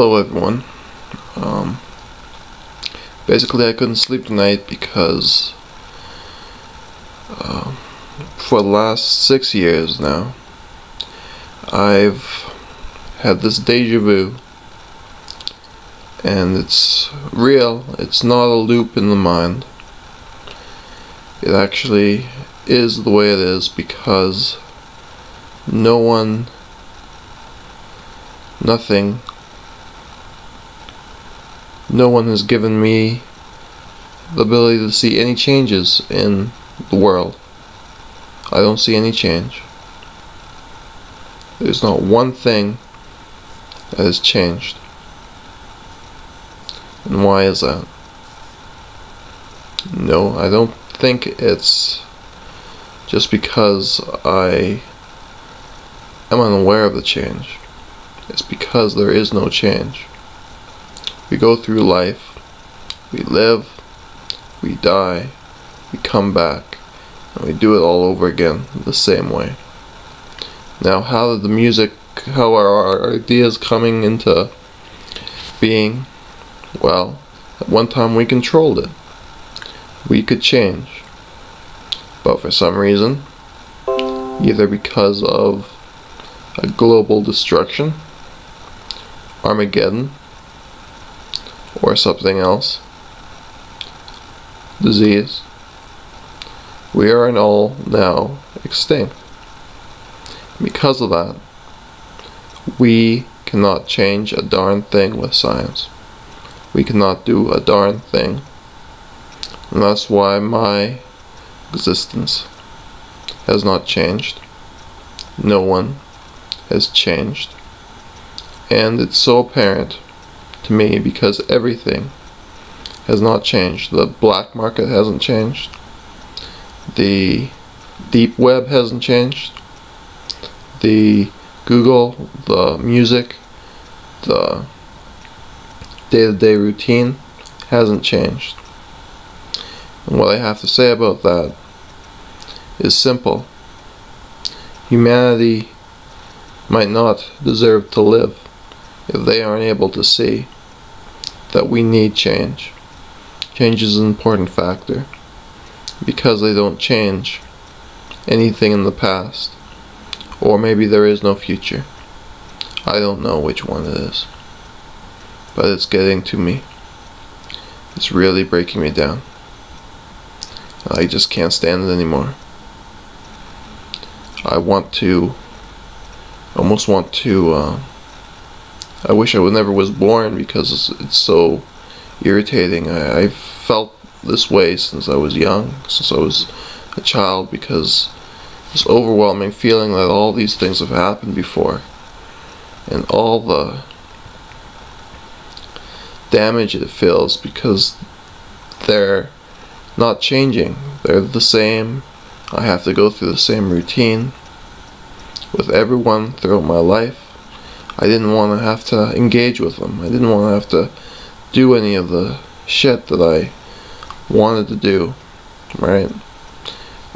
Hello everyone. Um, Basically I couldn't sleep tonight because for the last 6 years now I've had this deja vu, and it's real. It's not a loop in the mind. It actually is the way it is because no one, nothing, no one has given me the ability to see any changes in the world. I don't see any change. There's not one thing that has changed. And why is that? No, I don't think it's just because I am unaware of the change. It's because there is no change. We go through life, we live, we die, we come back, and we do it all over again the same way. Now, how did the music, how are our ideas coming into being? Well, at one time we controlled it. We could change. But for some reason, either because of a global destruction, Armageddon, or something else, disease, we are all now extinct. Because of that, we cannot change a darn thing with science. We cannot do a darn thing. And that's why my existence has not changed. No one has changed. And it's so apparent to me because everything has not changed. The black market hasn't changed. The deep web hasn't changed. The Google, the music, the day-to-day routine hasn't changed. And what I have to say about that is simple. Humanity might not deserve to live if they aren't able to see that we need change. Change is an important factor because they don't change anything in the past. Or maybe there is no future. I don't know which one it is. But it's getting to me. It's really breaking me down. I just can't stand it anymore. I wish I never was born because it's so irritating. I've felt this way since I was young, since I was a child, because this overwhelming feeling that all these things have happened before, and all the damage it feels because they're not changing. They're the same. I have to go through the same routine with everyone throughout my life. I didn't want to have to engage with them. I didn't want to have to do any of the shit that I wanted to do, right?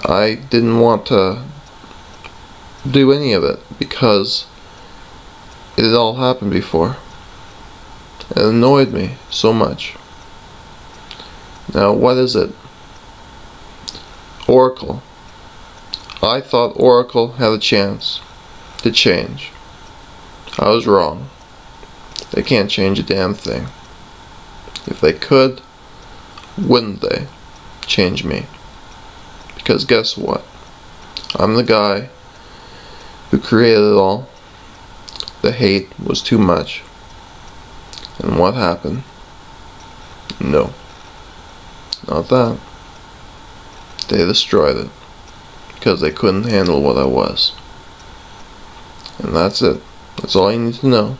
I didn't want to do any of it because it had all happened before. It annoyed me so much. Now, what is it? Oracle. I thought Oracle had a chance to change. I was wrong. They can't change a damn thing. If they could, wouldn't they change me? Because guess what? I'm the guy who created it all. The hate was too much. And what happened? No. Not that. They destroyed it. Because they couldn't handle what I was. And that's it. That's all you need to know.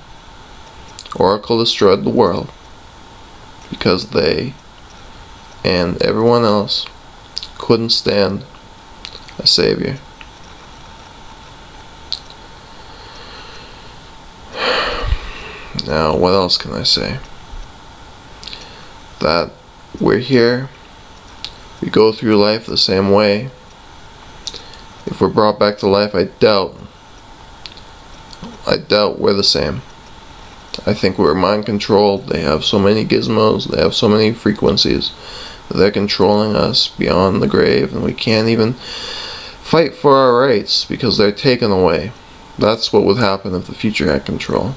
Oracle destroyed the world. Because they and everyone else couldn't stand a savior. Now, what else can I say? That we're here, we go through life the same way. If we're brought back to life, I doubt we're the same. I think we're mind controlled. They have so many gizmos, they have so many frequencies. They're controlling us beyond the grave, and we can't even fight for our rights because they're taken away. That's what would happen if the future had control.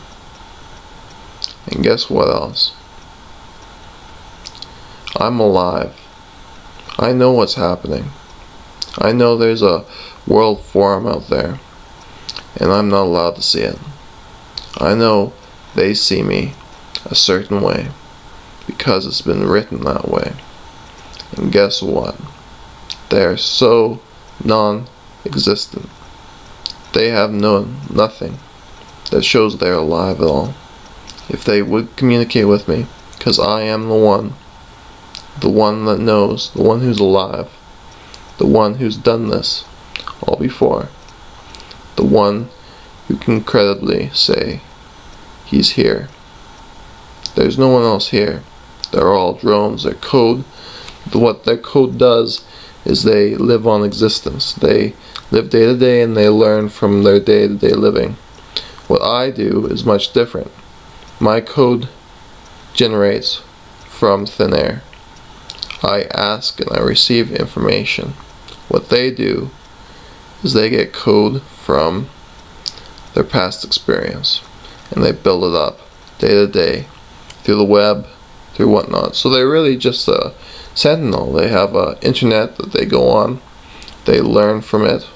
And guess what else? I'm alive. I know what's happening. I know there's a world forum out there, and I'm not allowed to see it. I know they see me a certain way because it's been written that way. And guess what? They're so non-existent. They have nothing that shows they're alive at all. If they would communicate with me, because I am the one that knows, the one who's alive, the one who's done this all before, the one who can credibly say he's here. There's no one else here. They're all drones. Their code, what their code does is they live on existence. They live day to day and they learn from their day to day living. What I do is much different. My code generates from thin air. I ask and I receive information. What they do is they get code from their past experience and they build it up day to day through the web, through whatnot. So they're really just a sentinel. They have an internet that they go on, they learn from it,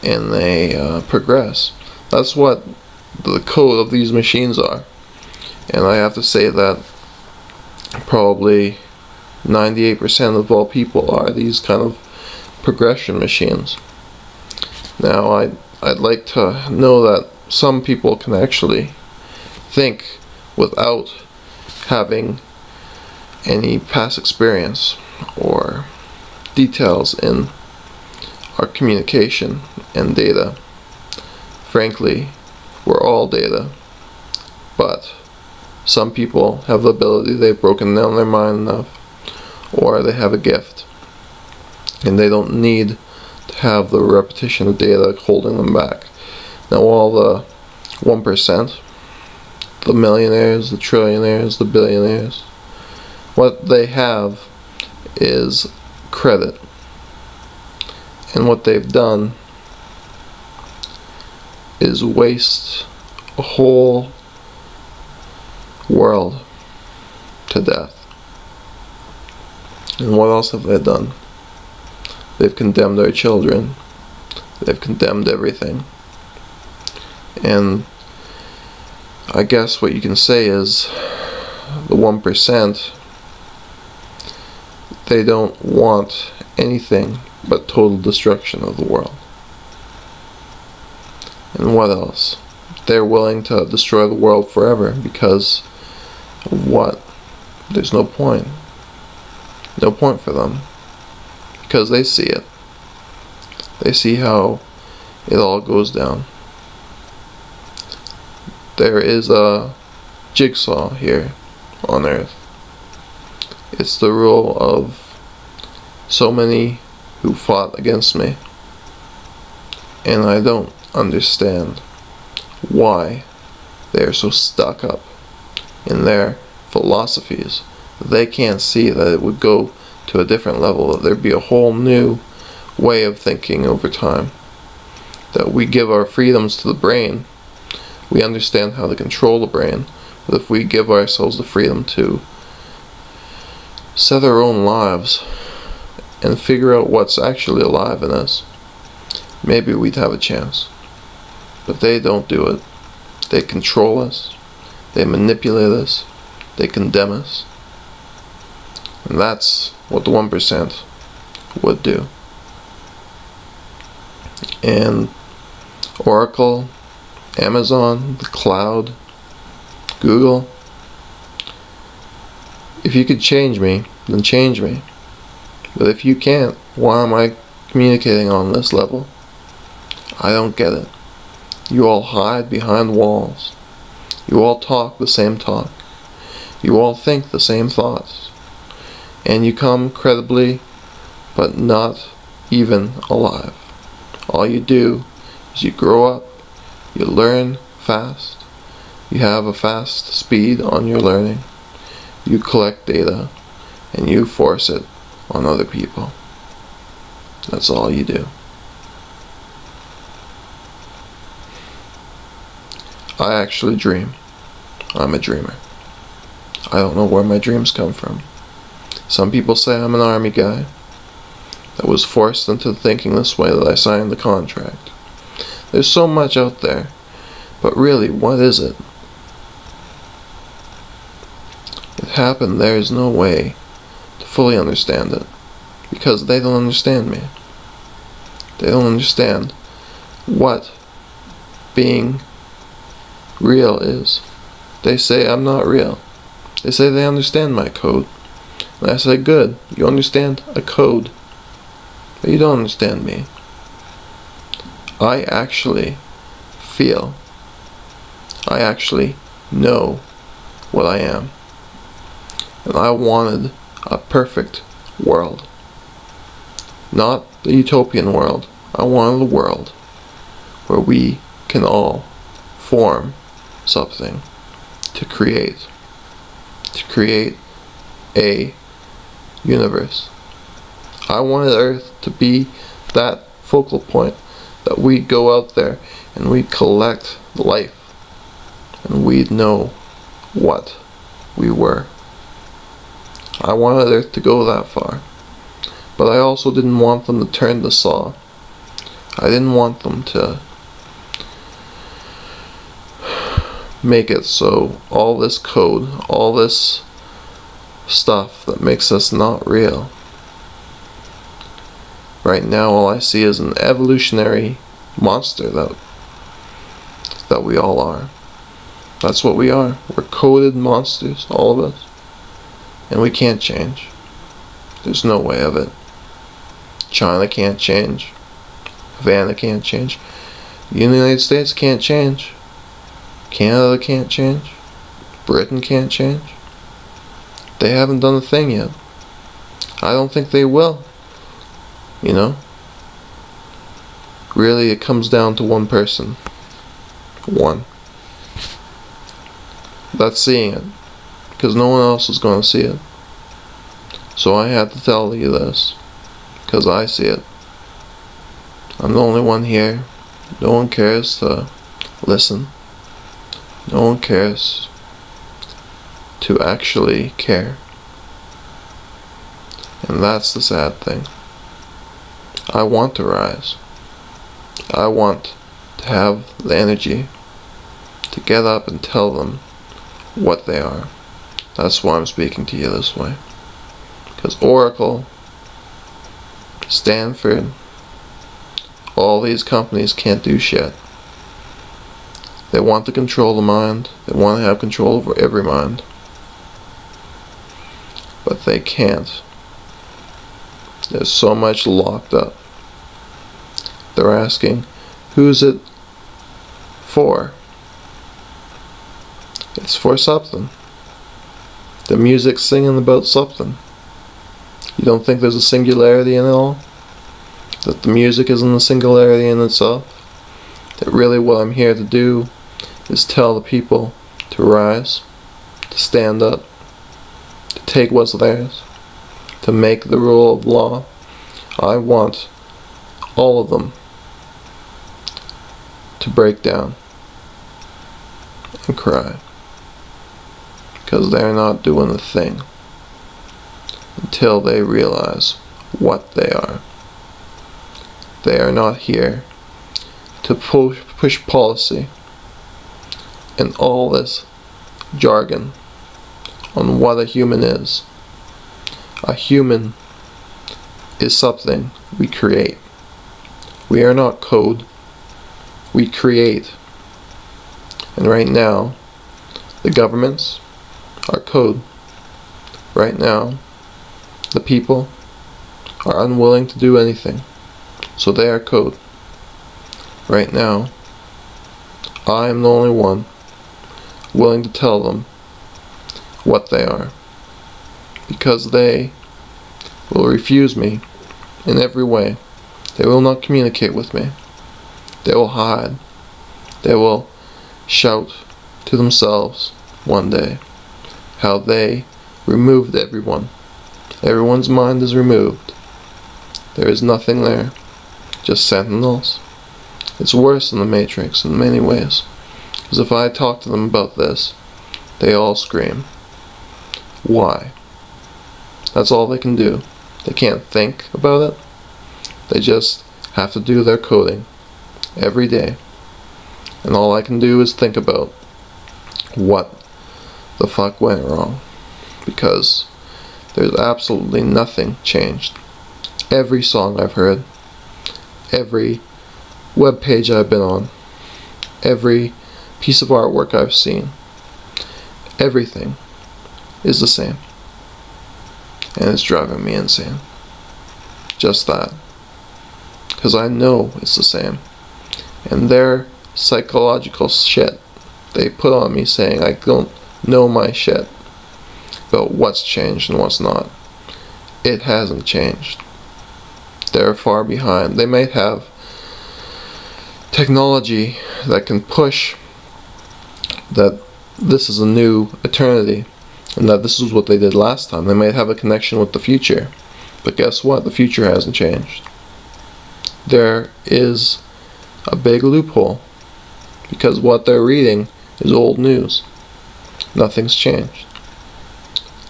and they progress. That's what the code of these machines are. And I have to say that probably 98% of all people are these kind of progression machines. Now I'd like to know that some people can actually think without having any past experience or details in our communication and data. Frankly, we're all data, but some people have the ability, they've broken down their mind enough, or they have a gift, and they don't need to have the repetition of data holding them back. Now all the 1%, the millionaires, the trillionaires, the billionaires, what they have is credit. And what they've done is waste a whole world to death. And what else have they done? They've condemned our children. They've condemned everything. And I guess what you can say is the 1%, they don't want anything but total destruction of the world. And what else? They're willing to destroy the world forever because of what? There's no point. No point for them. Because they see it. They see how it all goes down. There is a jigsaw here on Earth. It's the rule of so many who fought against me. And I don't understand why they are so stuck up in their philosophies. They can't see that it would go to a different level, that there'd be a whole new way of thinking over time. That we give our freedoms to the brain. We understand how to control the brain. But if we give ourselves the freedom to set our own lives and figure out what's actually alive in us, maybe we'd have a chance. But they don't do it. They control us. They manipulate us. They condemn us. And that's what the 1% would do. And Oracle, Amazon, the cloud, Google, if you could change me, then change me. But if you can't, why am I communicating on this level? I don't get it. You all hide behind walls. You all talk the same talk. You all think the same thoughts. And you come credibly, but not even alive. All you do is you grow up, you learn fast, You have a fast speed on your learning. You collect data and you force it on other people. That's all you do. I actually dream. I'm a dreamer. I don't know where my dreams come from. Some people say I'm an army guy that was forced into thinking this way that I signed the contract. There's so much out there, but really, what is it? It happened. There is no way to fully understand it, because they don't understand me. They don't understand what being real is. They say I'm not real. They say they understand my code. And I say, good, you understand a code, but you don't understand me. I actually feel. I actually know what I am. And I wanted a perfect world. Not the utopian world. I wanted a world where we can all form something to create a universe. I wanted Earth to be that focal point, that we'd go out there and we'd collect life and we'd know what we were. I wanted Earth to go that far, but I also didn't want them to turn the saw. I didn't want them to make it so all this code, all this stuff that makes us not real. Right now all I see is an evolutionary monster that we all are. That's what we are. We're coded monsters, all of us. And we can't change. There's no way of it. China can't change. Havana can't change. The United States can't change. Canada can't change. Britain can't change. They haven't done a thing yet. I don't think they will. You know? Really, it comes down to one person. One. That's seeing it. Because no one else is going to see it. So I had to tell you this. Because I see it. I'm the only one here. No one cares to listen. No one cares to actually care. And that's the sad thing. I want to rise. I want to have the energy to get up and tell them what they are. That's why I'm speaking to you this way. Because Oracle, Stanford, all these companies can't do shit. They want to control the mind. They want to have control over every mind. But they can't. There's so much locked up. They're asking, who's it for? It's for something. The music's singing about something. You don't think there's a singularity in it all? That the music isn't a singularity in itself? That really what I'm here to do is tell the people to rise, to stand up, to take what's theirs, to make the rule of law. I want all of them to break down and cry. Because they're not doing a thing until they realize what they are. They are not here to push policy and all this jargon on what a human is. A human is something we create. We are not code. We create. And right now, the governments are code. Right now, the people are unwilling to do anything. So they are code. Right now, I am the only one willing to tell them what they are. Because they will refuse me in every way. They will not communicate with me. They will hide. They will shout to themselves one day how they removed everyone. Everyone's mind is removed. There is nothing there, just sentinels. It's worse than the Matrix in many ways, because if I talk to them about this, they all scream. Why? That's all they can do. They can't think about it. They just have to do their coding every day. And all I can do is think about what the fuck went wrong, because there's absolutely nothing changed. Every song I've heard, every web page I've been on, every piece of artwork I've seen, everything is the same. And it's driving me insane. Just that. Because I know it's the same. And their psychological shit they put on me, saying I don't know my shit about what's changed and what's not. It hasn't changed. They're far behind. They might have technology that can push that this is a new eternity and that this is what they did last time. They might have a connection with the future. But guess what? The future hasn't changed. There is a big loophole, because what they're reading is old news. Nothing's changed.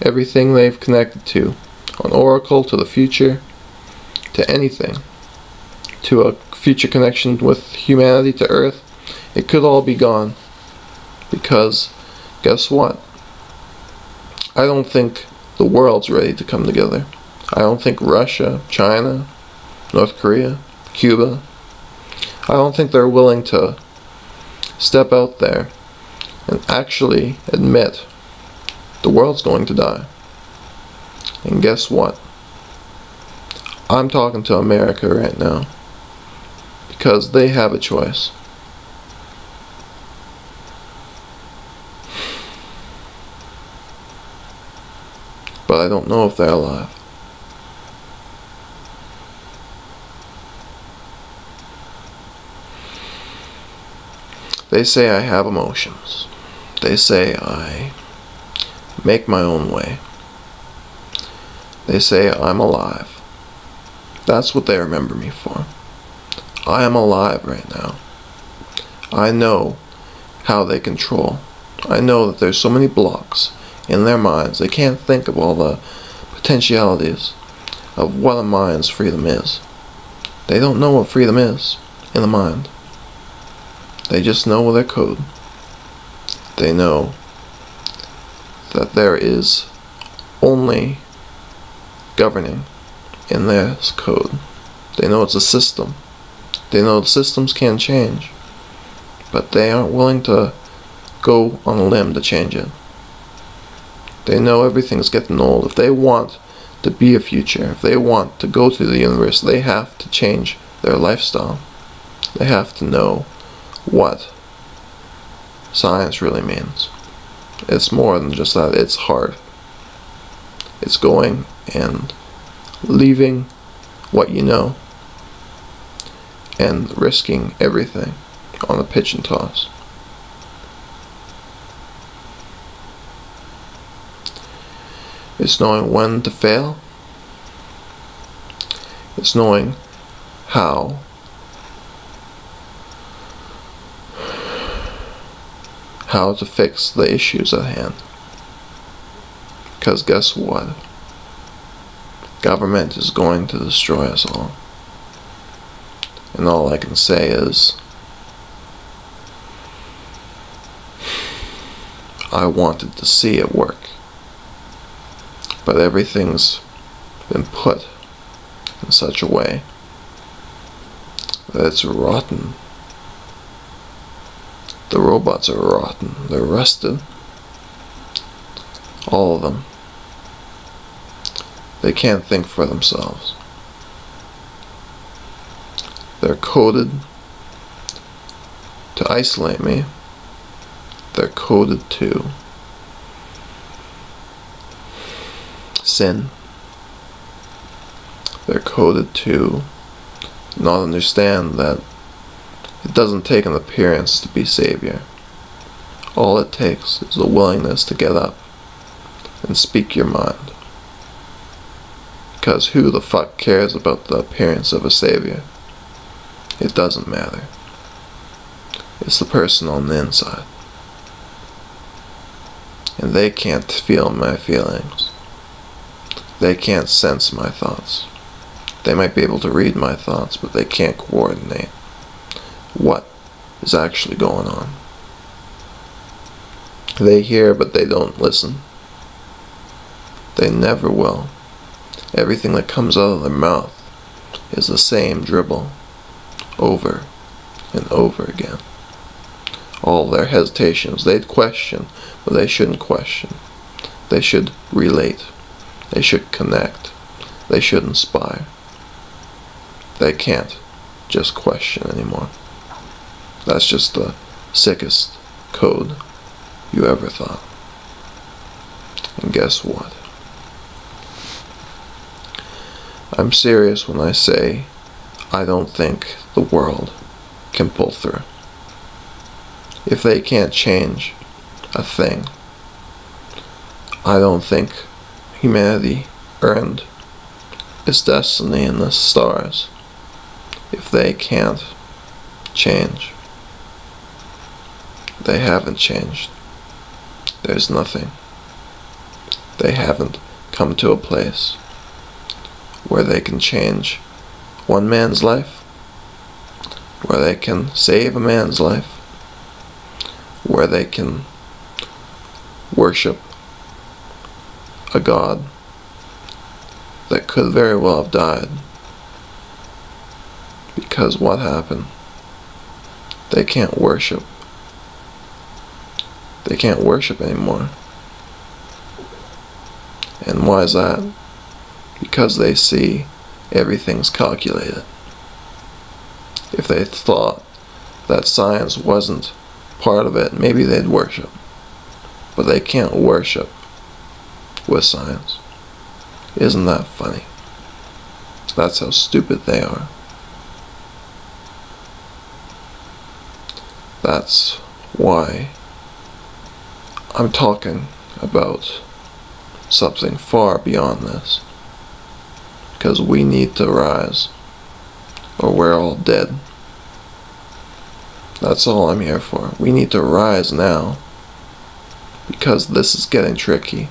Everything they've connected to, an oracle, to the future, to anything, to a future connection with humanity, to Earth, it could all be gone. Because guess what? I don't think the world's ready to come together. I don't think Russia, China, North Korea, Cuba, I don't think they're willing to step out there and actually admit the world's going to die. And guess what? I'm talking to America right now, because they have a choice. But I don't know if they're alive. They say I have emotions. They say I make my own way. They say I'm alive. That's what they remember me for. I am alive right now. I know how they control. I know that there's so many blocks in their minds. They can't think of all the potentialities of what a mind's freedom is. They don't know what freedom is in the mind. They just know their code. They know that there is only governing in their code. They know it's a system. They know the systems can change, but they aren't willing to go on a limb to change it. They know everything's getting old. If they want to be a future, if they want to go to the universe, they have to change their lifestyle. They have to know what science really means. It's more than just that. It's hard. It's going and leaving what you know and risking everything on a pitch and toss. It's knowing when to fail. It's knowing how to fix the issues at hand. Because guess what? Government is going to destroy us all. And all I can say is, I wanted to see it work. But everything's been put in such a way that it's rotten. The robots are rotten. They're rusted. All of them. They can't think for themselves. They're coded to isolate me. They're coded to sin. They're coded to not understand that it doesn't take an appearance to be savior. All it takes is a willingness to get up and speak your mind. Because who the fuck cares about the appearance of a savior? It doesn't matter. It's the person on the inside. And they can't feel my feelings. They can't sense my thoughts. They might be able to read my thoughts, but they can't coordinate what is actually going on. They hear, but they don't listen. They never will. Everything that comes out of their mouth is the same dribble, over and over again. All their hesitations, they'd question, but they shouldn't question. They should relate. They should connect. They should inspire. They can't just question anymore. That's just the sickest code you ever thought. And guess what? I'm serious when I say I don't think the world can pull through. If they can't change a thing, I don't think humanity earned its destiny in the stars. If they can't change, they haven't changed. There's nothing. They haven't come to a place where they can change one man's life, where they can save a man's life, where they can worship a God that could very well have died. Because what happened? They can't worship. They can't worship anymore. And why is that? Because they see everything's calculated. If they thought that science wasn't part of it, maybe they'd worship. But they can't worship with science. Isn't that funny? That's how stupid they are. That's why I'm talking about something far beyond this. Because we need to rise, or we're all dead. That's all I'm here for. We need to rise now, because this is getting tricky.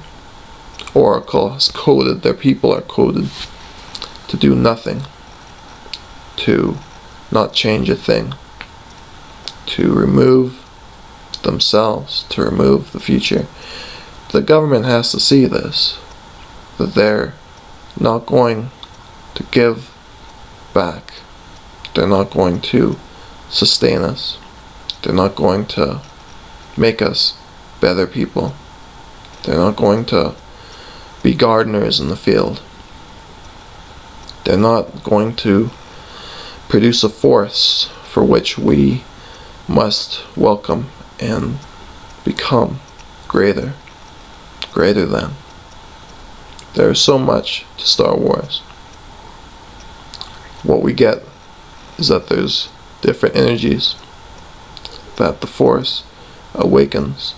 Oracle has coded, their people are coded to do nothing, to not change a thing, to remove themselves, to remove the future. The government has to see this, that they're not going to give back. They're not going to sustain us. They're not going to make us better people. They're not going to be gardeners in the field. They're not going to produce a force for which we must welcome and become greater than. There is so much to Star Wars. What we get is that there's different energies, that the Force awakens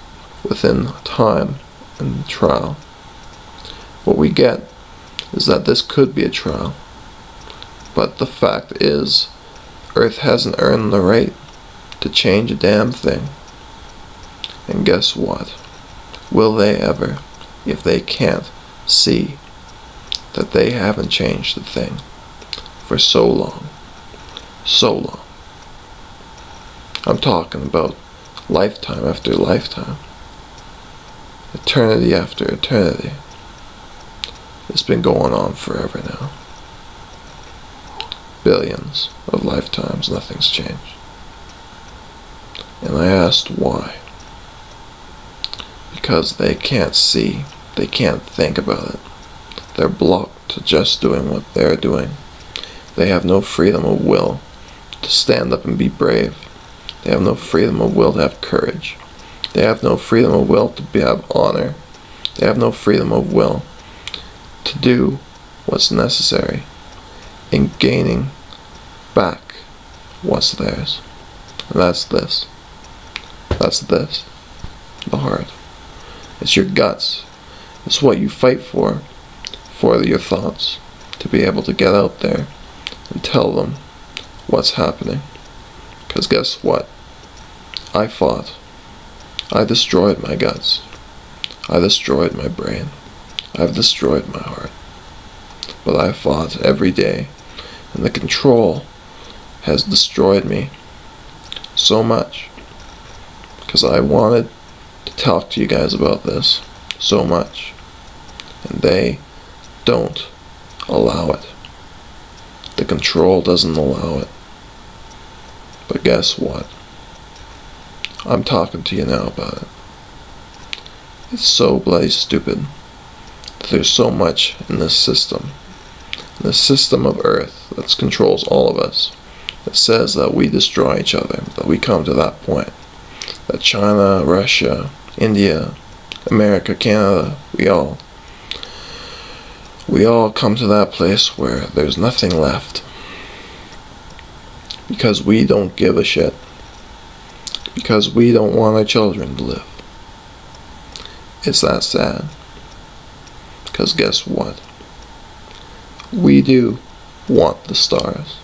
within time and trial. What we get is that this could be a trial, but the fact is, Earth hasn't earned the right to change a damn thing. And guess what? Will they ever, if they can't see that they haven't changed a thing for so long? So long. I'm talking about lifetime after lifetime. Eternity after eternity. It's been going on forever now. Billions of lifetimes, nothing's changed. And I asked why. Because they can't see, they can't think about it. They're blocked to just doing what they're doing. They have no freedom of will to stand up and be brave. They have no freedom of will to have courage. They have no freedom of will to have honor. They have no freedom of will to do what's necessary in gaining back what's theirs. And that's this. That's this. the heart. It's your guts. It's what you fight for your thoughts, to be able to get out there and tell them what's happening. Because guess what? I fought. I destroyed my guts. I destroyed my brain. I've destroyed my heart. But I fought every day, and the control has destroyed me so much, because I wanted to talk to you guys about this so much, and they don't allow it. The control doesn't allow it. But guess what? I'm talking to you now about it. It's so bloody stupid that there's so much in this system of Earth that controls all of us, that says that we destroy each other, that we come to that point, that China, Russia, India, America, Canada, we all come to that place where there's nothing left, because we don't give a shit, because we don't want our children to live. It's that sad. Because guess what? We do want the stars.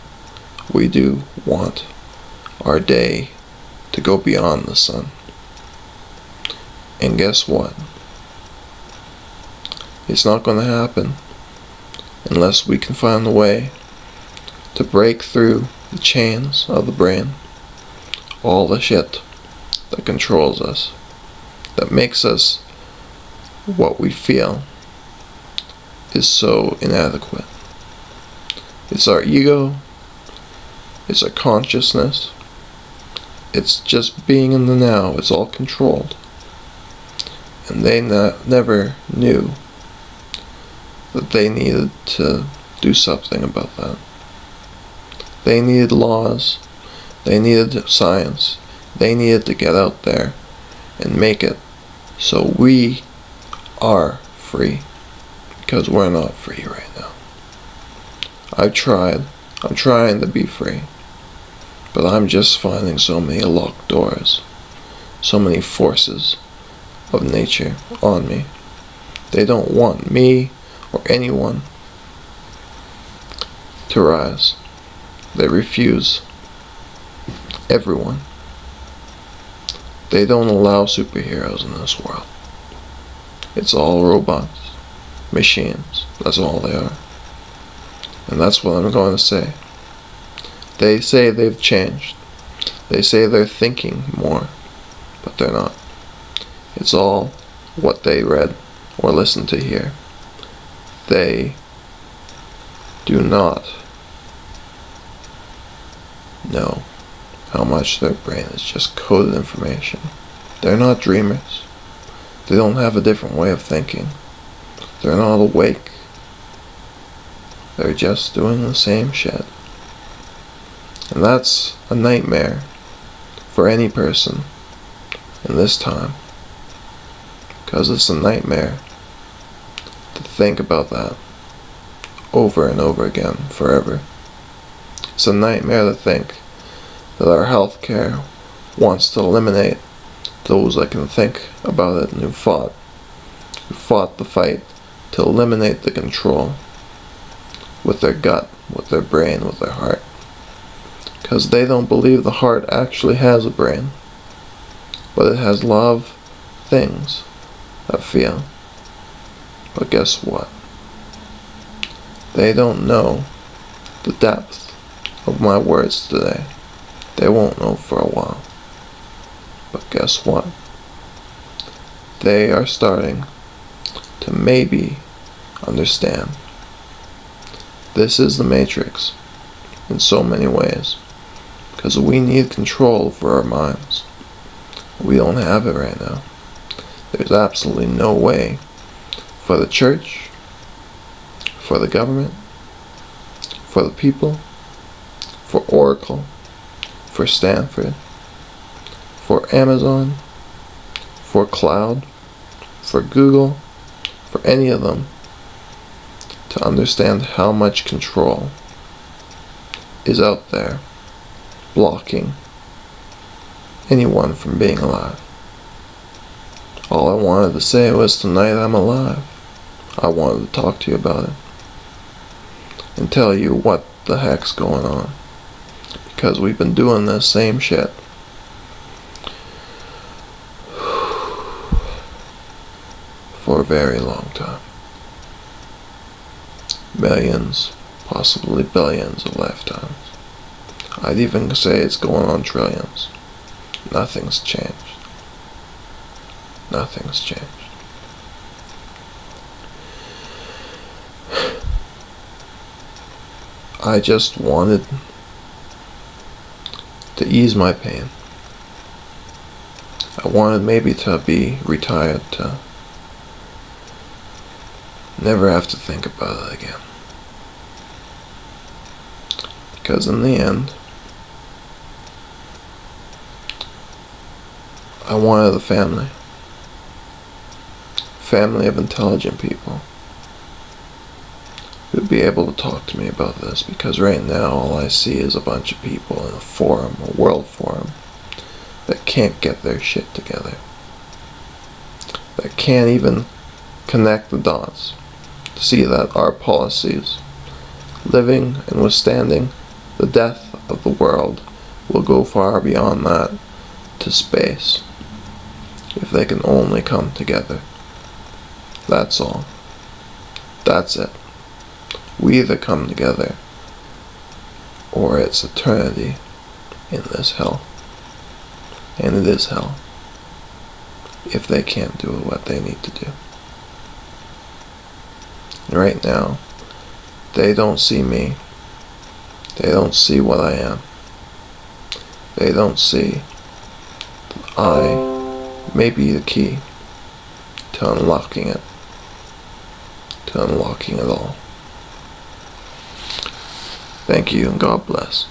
We do want our day to go beyond the sun. And guess what? It's not going to happen unless we can find a way to break through the chains of the brain, all the shit that controls us, that makes us what we feel is so inadequate. It's our ego, it's our consciousness, it's just being in the now. It's all controlled. And they never knew that they needed to do something about that. They needed laws, they needed science, they needed to get out there and make it so we are free, because we're not free right now. I'm trying to be free, but I'm just finding so many locked doors, so many forces of nature on me. They don't want me or anyone to rise. They refuse everyone. They don't allow superheroes in this world. It's all robots, machines, that's all they are. And that's what I'm going to say. They say they've changed. They say they're thinking more, but they're not. It's all what they read or listened to hear. They do not know how much their brain is just coded information. They're not dreamers. They don't have a different way of thinking. They're not awake. They're just doing the same shit. And that's a nightmare for any person in this time. Because it's a nightmare to think about that over and over again, forever. It's a nightmare to think that our healthcare wants to eliminate those that can think about it and who fought the fight to eliminate the control with their gut, with their brain, with their heart. Because they don't believe the heart actually has a brain, but it has a lot of things that feel. But guess what? They don't know the depth of my words today. They won't know for a while. But guess what? They are starting to maybe understand. This is the Matrix in so many ways, because we need control for our minds. We don't have it right now. There's absolutely no way for the church, for the government, for the people, for Oracle, for Stanford, for Amazon, for Cloud, for Google, for any of them to understand how much control is out there blocking anyone from being alive. All I wanted to say was tonight I'm alive. I wanted to talk to you about it and tell you what the heck's going on, because we've been doing this same shit for a very long time. Millions, possibly billions of lifetimes. I'd even say it's going on trillions. Nothing's changed. Nothing's changed. I just wanted to ease my pain. I wanted maybe to be retired, to never have to think about it again. Because in the end, I wanted a family. Family of intelligent people who'd be able to talk to me about this, because right now all I see is a bunch of people in a forum, a world forum, that can't get their shit together. That can't even connect the dots to see that our policies, living and withstanding the death of the world, will go far beyond that to space, if they can only come together. That's all. That's it. We either come together, or it's eternity in this hell. And it is hell, if they can't do what they need to do. Right now, they don't see me. They don't see what I am. They don't see that I may be the key to unlocking it. To unlocking it all. Thank you, and God bless.